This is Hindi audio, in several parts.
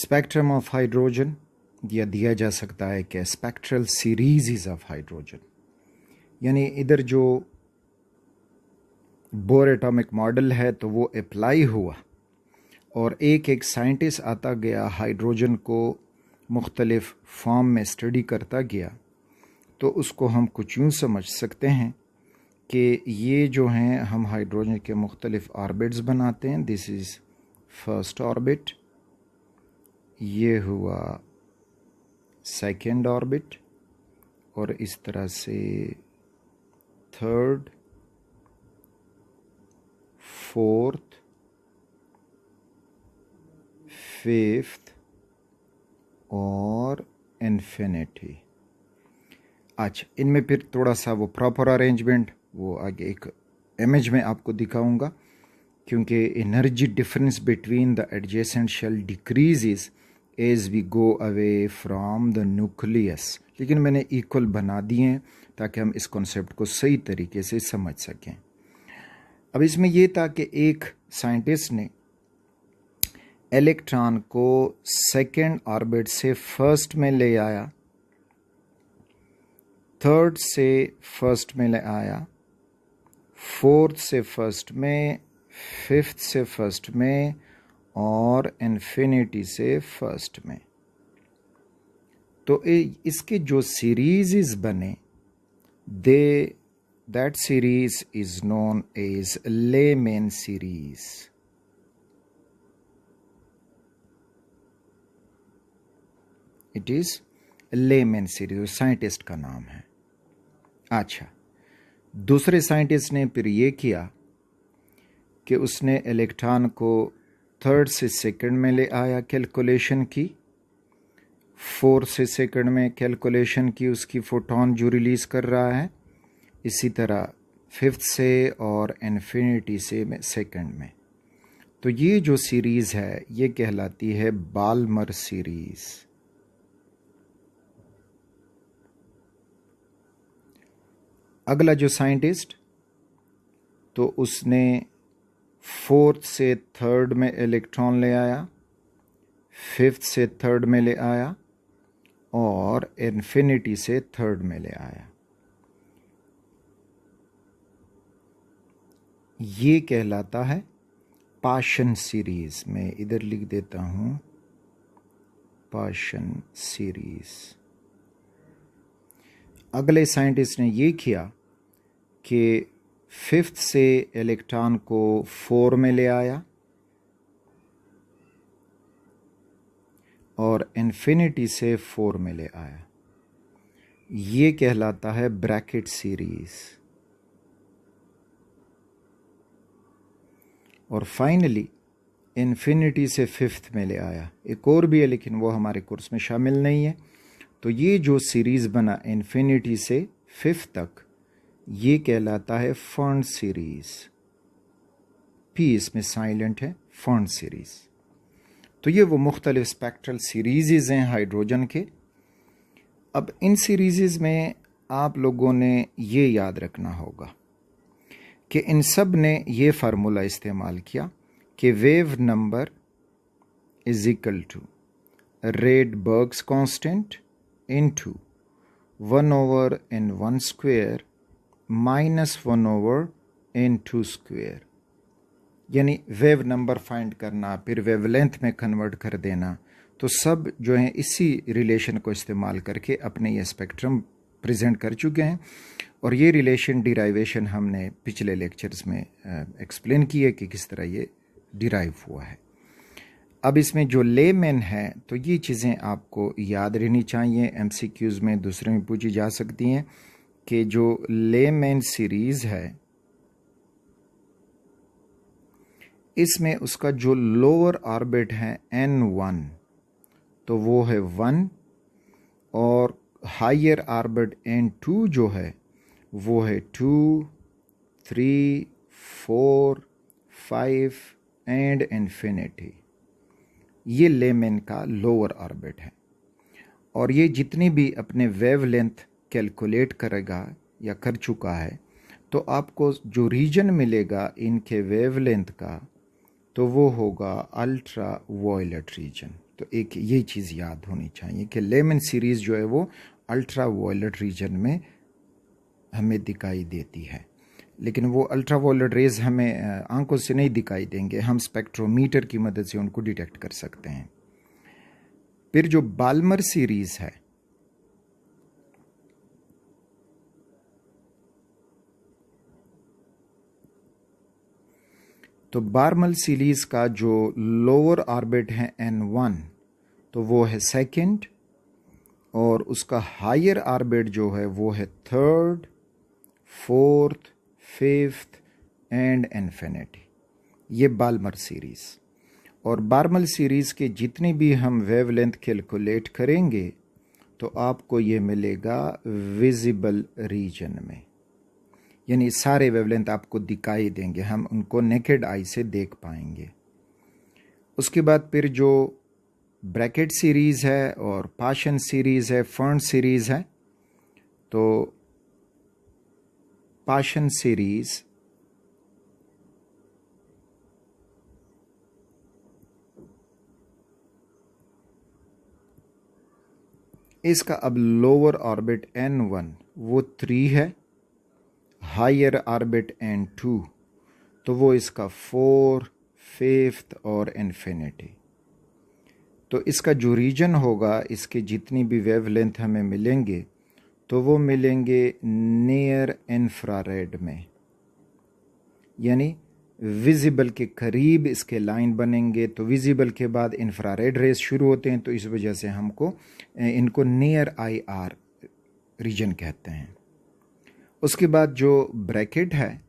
स्पेक्ट्रम ऑफ हाइड्रोजन या दिया जा सकता है कि स्पेक्ट्रल सीरीज ऑफ हाइड्रोजन, यानी इधर जो बोर एटॉमिक मॉडल है तो वो अप्लाई हुआ और एक एक साइंटिस्ट आता गया, हाइड्रोजन को मुख्तलिफ फॉर्म में स्टडी करता गया, तो उसको हम कुछ यूँ समझ सकते हैं कि ये जो हैं हम हाइड्रोजन के मुख्तलिफ ऑर्बिट्स बनाते हैं। दिस इज़ फर्स्ट ऑर्बिट, ये हुआ सेकेंड ऑर्बिट और इस तरह से थर्ड, फोर्थ, फिफ्थ और इन्फिनिटी। अच्छा, इनमें फिर थोड़ा सा वो प्रॉपर अरेंजमेंट वो आगे एक इमेज में आपको दिखाऊंगा, क्योंकि energy difference between the adjacent shell decreases as we go away from the nucleus, लेकिन मैंने इक्वल बना दिए हैं ताकि हम इस कॉन्सेप्ट को सही तरीके से समझ सकें। अब इसमें यह था कि एक साइंटिस्ट ने इलेक्ट्रॉन को सेकेंड ऑर्बिट से फर्स्ट में ले आया, थर्ड से फर्स्ट में ले आया, फोर्थ से फर्स्ट में, फिफ्थ से फर्स्ट में और इन्फिनिटी से फर्स्ट में। तो इसके जो सीरीज़ बने that series is known as Lyman series. It is Lyman series, scientist का नाम है। अच्छा, दूसरे साइंटिस्ट ने फिर ये किया कि उसने इलेक्ट्रॉन को थर्ड से सेकंड में ले आया, कैलकुलेशन की, फोर्थ से सेकंड में कैलकुलेशन की उसकी फोटोन जो रिलीज़ कर रहा है, इसी तरह फिफ्थ से और इन्फिनिटी से सेकंड में। तो ये जो सीरीज़ है ये कहलाती है बाल्मर सीरीज़। अगला जो साइंटिस्ट, तो उसने फोर्थ से थर्ड में इलेक्ट्रॉन ले आया, फिफ्थ से थर्ड में ले आया और इन्फिनिटी से थर्ड में ले आया। ये कहलाता है पाशन सीरीज। मैं इधर लिख देता हूं पाशन सीरीज। अगले साइंटिस्ट ने ये किया कि फिफ्थ से इलेक्ट्रॉन को फोर में ले आया और इन्फिनिटी से फोर में ले आया। ये कहलाता है ब्रैकेट सीरीज। और फाइनली इन्फिनिटी से फिफ्थ में ले आया। एक और भी है लेकिन वो हमारे कोर्स में शामिल नहीं है। तो ये जो सीरीज़ बना इन्फिनिटी से फिफ्थ तक, ये कहलाता है फर्न सीरीज। पी इसमें साइलेंट है, फर्न सीरीज। तो ये वो मुख्तलिफ स्पेक्ट्रल सीरीज़ हैं हाइड्रोजन के। अब इन सीरीज़ में आप लोगों ने ये याद रखना होगा कि इन सब ने ये फार्मूला इस्तेमाल किया कि wave number is equal to Rydberg's constant into 1/n1 square minus 1/n2 square. यानी वेव नंबर फाइंड करना, फिर वेवलेंथ में कन्वर्ट कर देना। तो सब जो है इसी रिलेशन को इस्तेमाल करके अपने ये स्पेक्ट्रम प्रेजेंट कर चुके हैं। और ये रिलेशन डिराइवेशन हमने पिछले लेक्चर्स में एक्सप्लेन की है कि किस तरह ये डिराइव हुआ है। अब इसमें जो लेमैन है, तो ये चीज़ें आपको याद रहनी चाहिए, एमसीक्यूज़ में दूसरे में पूछी जा सकती हैं कि जो लेमैन सीरीज़ है इसमें उसका जो लोअर ऑर्बिट है n1, तो वो है 1 और हायर ऑर्बिट n2 जो है वो है 2, 3, 4, 5 एंड इन्फिनिटी। ये लेमैन का लोअर ऑर्बिट है। और ये जितनी भी अपने वेवलेंथ कैलकुलेट करेगा या कर चुका है, तो आपको जो रीजन मिलेगा इनके वेवलेंथ का, तो वो होगा अल्ट्रा वायलेट रीजन। तो एक ये चीज़ याद होनी चाहिए कि लेमन सीरीज़ जो है वो अल्ट्रा वायलेट रीजन में हमें दिखाई देती है, लेकिन वो अल्ट्रा वायलेट रेज हमें आंखों से नहीं दिखाई देंगे, हम स्पेक्ट्रोमीटर की मदद से उनको डिटेक्ट कर सकते हैं। फिर जो बाल्मर सीरीज़ है, तो बार्मल सीरीज का जो लोअर ऑर्बिट है N1 तो वो है सेकंड, और उसका हायर ऑर्बिट जो है वो है third, fourth, fifth and infinity. ये बाल्मर सीरीज। और बार्मल सीरीज के जितनी भी हम वेवलेंथ कैलकुलेट करेंगे तो आपको ये मिलेगा विजिबल रीजन में, यानी सारे वेवलेंथ आपको दिखाई देंगे, हम उनको नेकेड आई से देख पाएंगे। उसके बाद फिर जो ब्रैकेट सीरीज़ है और पाशन सीरीज़ है, फर्न सीरीज़ है, तो पाशन सीरीज़ इसका अब लोअर ऑर्बिट N1 वो 3 है, हायर ऑर्बिट N2 तो वो इसका 4, फिफ्थ और इन्फिनिटी। तो इसका जो रीजन होगा, इसके जितनी भी वेवलेंथ हमें मिलेंगे तो वो मिलेंगे नियर इंफ्रारेड में, यानी विजिबल के करीब इसके लाइन बनेंगे। तो विजिबल के बाद इंफ्रारेड रेस शुरू होते हैं, तो इस वजह से हमको इनको नियर IR रीजन कहते हैं। उसके बाद जो ब्रैकेट है,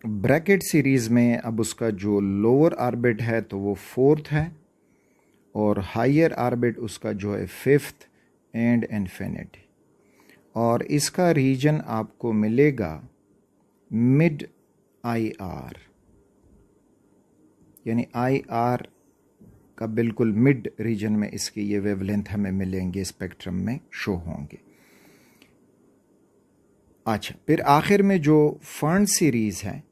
ब्रैकेट सीरीज में अब उसका जो लोअर ऑर्बिट है तो वो फोर्थ है, और हायर ऑर्बिट उसका जो है फिफ्थ एंड इन्फिनिटी। और इसका रीजन आपको मिलेगा मिड IR, यानी IR का बिल्कुल मिड रीजन में इसके ये वेवलेंथ हमें मिलेंगे, स्पेक्ट्रम में शो होंगे। अच्छा, फिर आखिर में जो फर्न सीरीज है,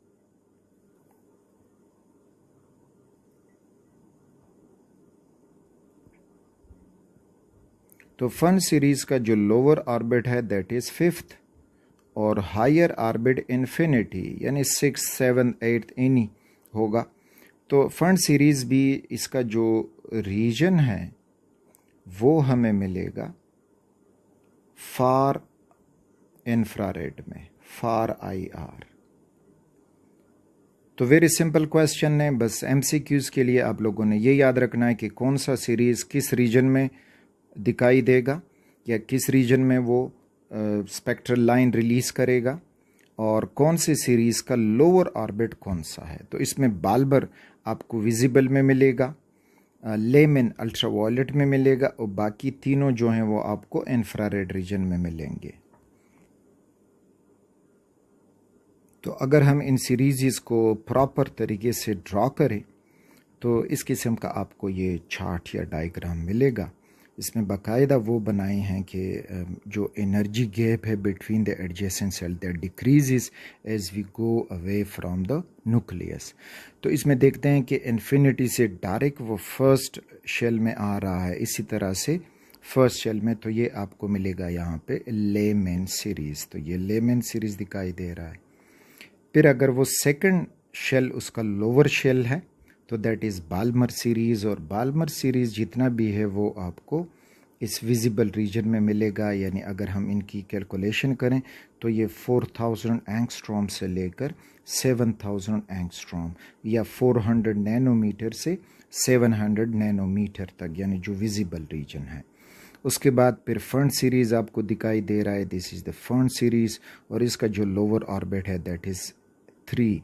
तो फर्न सीरीज का जो लोअर ऑर्बिट है दैट इज फिफ्थ, और हायर ऑर्बिट इन्फिनिटी यानी 6, 7, 8 इनी होगा। तो फर्न सीरीज भी इसका जो रीजन है वो हमें मिलेगा फार इंफ्रारेड में, फार IR। तो वेरी सिंपल क्वेश्चन है, बस MCQs के लिए आप लोगों ने ये याद रखना है कि कौन सा सीरीज किस रीजन में दिखाई देगा या किस रीजन में वो स्पेक्ट्रल लाइन रिलीज करेगा, और कौन सी सीरीज का लोअर ऑर्बिट कौन सा है। तो इसमें बाल्बर आपको विजिबल में मिलेगा, लेमन अल्ट्रावायलेट में मिलेगा, और बाकी तीनों जो हैं वो आपको इंफ्रारेड रीजन में मिलेंगे। तो अगर हम इन सीरीज़ को प्रॉपर तरीके से ड्रॉ करें तो इस किस्म का आपको ये चार्ट या डायग्राम मिलेगा। इसमें बाकायदा वो बनाए हैं कि जो एनर्जी गैप है between the adjacent shell that decreases as we go away from the nucleus. तो इसमें देखते हैं कि इन्फिनिटी से डायरेक्ट वो फर्स्ट शेल में आ रहा है, इसी तरह से फर्स्ट शेल में, तो ये आपको मिलेगा यहाँ पे लेमन सीरीज़। तो ये लेमन सीरीज़ दिखाई दे रहा है। फिर अगर वो सेकंड शेल उसका लोअर शेल है तो दैट इज़ बाल्मर सीरीज़, और बाल्मर सीरीज़ जितना भी है वो आपको इस विजिबल रीजन में मिलेगा। यानी अगर हम इनकी कैलकुलेशन करें तो ये 4000 एंगस्ट्रॉम से लेकर 7000 एंगस्ट्रॉम या 400 नैनोमीटर से 700 नैनोमीटर तक, यानी जो विजिबल रीजन है। उसके बाद फिर फर्न सीरीज़ आपको दिखाई दे रहा है, this is the fern series, और इसका जो लोअर ऑर्बिट है दैट इज़ 3।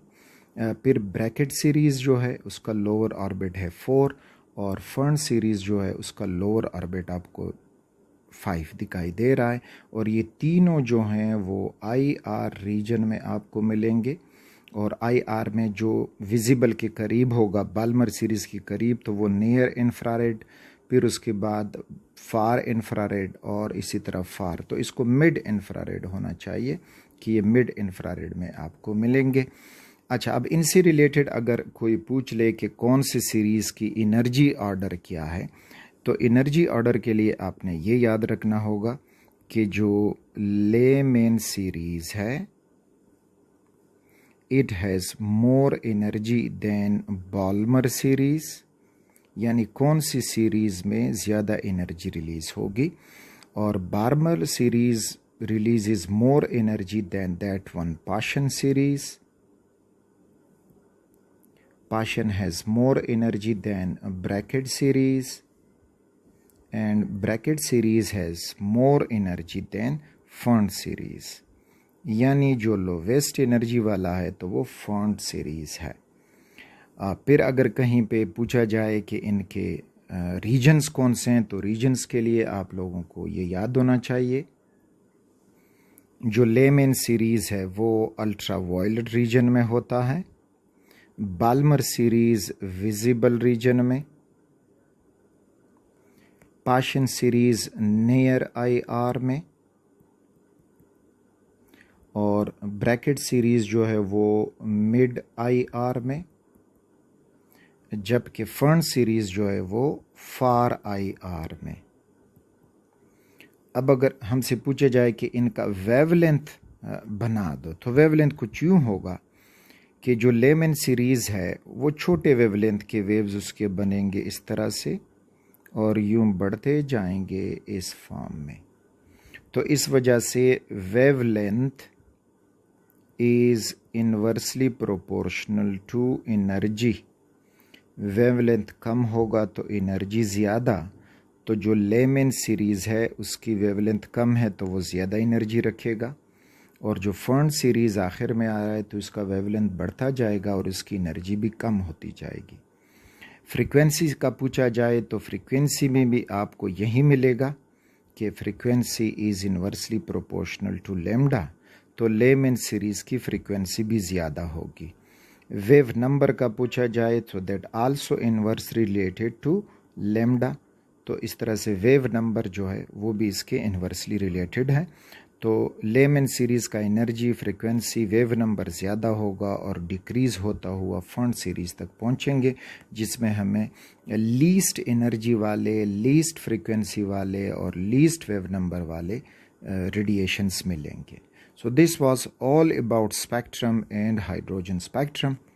फिर ब्रैकेट सीरीज़ जो है उसका लोअर ऑर्बिट है 4, और फर्न सीरीज़ जो है उसका लोअर ऑर्बिट आपको 5 दिखाई दे रहा है। और ये तीनों जो हैं वो IR रीजन में आपको मिलेंगे, और IR में जो विजिबल के करीब होगा, बाल्मर सीरीज़ के करीब, तो वो नियर इंफ्रारेड, फिर उसके बाद फार इंफ्रारेड, और इसी तरह फार। तो इसको मिड इंफ्रारेड होना चाहिए कि ये मिड इंफ्रारेड में आपको मिलेंगे। अच्छा, अब इनसे रिलेटेड अगर कोई पूछ ले कि कौन सी सीरीज़ की एनर्जी ऑर्डर क्या है, तो एनर्जी ऑर्डर के लिए आपने ये याद रखना होगा कि जो लेमेन सीरीज़ है, it has more energy than Balmer series, यानी कौन सी सीरीज़ में ज़्यादा एनर्जी रिलीज़ होगी, और Barmer series releases more energy than that one Paschen series. Paschen has more energy than bracket series, and bracket series has more energy than Ferns series. यानी जो लोवेस्ट एनर्जी वाला है तो वो Ferns सीरीज़ है। फिर अगर कहीं पे पूछा जाए कि इनके रीजन्स कौन से हैं, तो रीजन्स के लिए आप लोगों को ये याद होना चाहिए, जो लेमेन सीरीज़ है वो अल्ट्रा वायलेट रीजन में होता है, बाल्मर सीरीज़ विजिबल रीजन में, Paschen series near I R में, और ब्रैकेट सीरीज़ जो है वो मिड आई आर में, जबकि फर्न सीरीज़ जो है वो फार आई आर में। अब अगर हमसे पूछा जाए कि इनका वेवलेंथ बना दो, तो वेवलेंथ कुछ यूँ होगा कि जो लेमेन सीरीज़ है वो छोटे वेवलेंथ के वेव्स उसके बनेंगे इस तरह से, और यूँ बढ़ते जाएंगे इस फॉर्म में। तो इस वजह से wavelength is inversely proportional to energy. Wavelength कम होगा तो एनर्जी ज़्यादा, तो जो लेमेन सीरीज़ है उसकी वेवलेंथ कम है तो वो ज़्यादा एनर्जी रखेगा, और जो फर्न सीरीज़ आखिर में आ रहा है तो इसका वेवलेंथ बढ़ता जाएगा और इसकी एनर्जी भी कम होती जाएगी। फ्रीक्वेंसी का पूछा जाए तो फ्रीक्वेंसी में भी आपको यही मिलेगा कि frequency is inversely proportional to lambda, तो लेमेन सीरीज़ की फ्रीक्वेंसी भी ज़्यादा होगी। वेव नंबर का पूछा जाए तो that also inverse related to lambda, तो इस तरह से वेव नंबर जो है वो भी इसके इन्वर्सली रिलेटेड है। तो लेमेन सीरीज़ का एनर्जी, फ्रीक्वेंसी, वेव नंबर ज़्यादा होगा और डिक्रीज़ होता हुआ फर्न सीरीज़ तक पहुंचेंगे, जिसमें हमें लीस्ट एनर्जी वाले, लीस्ट फ्रीक्वेंसी वाले और लीस्ट वेव नंबर वाले रेडिएशंस मिलेंगे। So this was all about spectrum and hydrogen spectrum.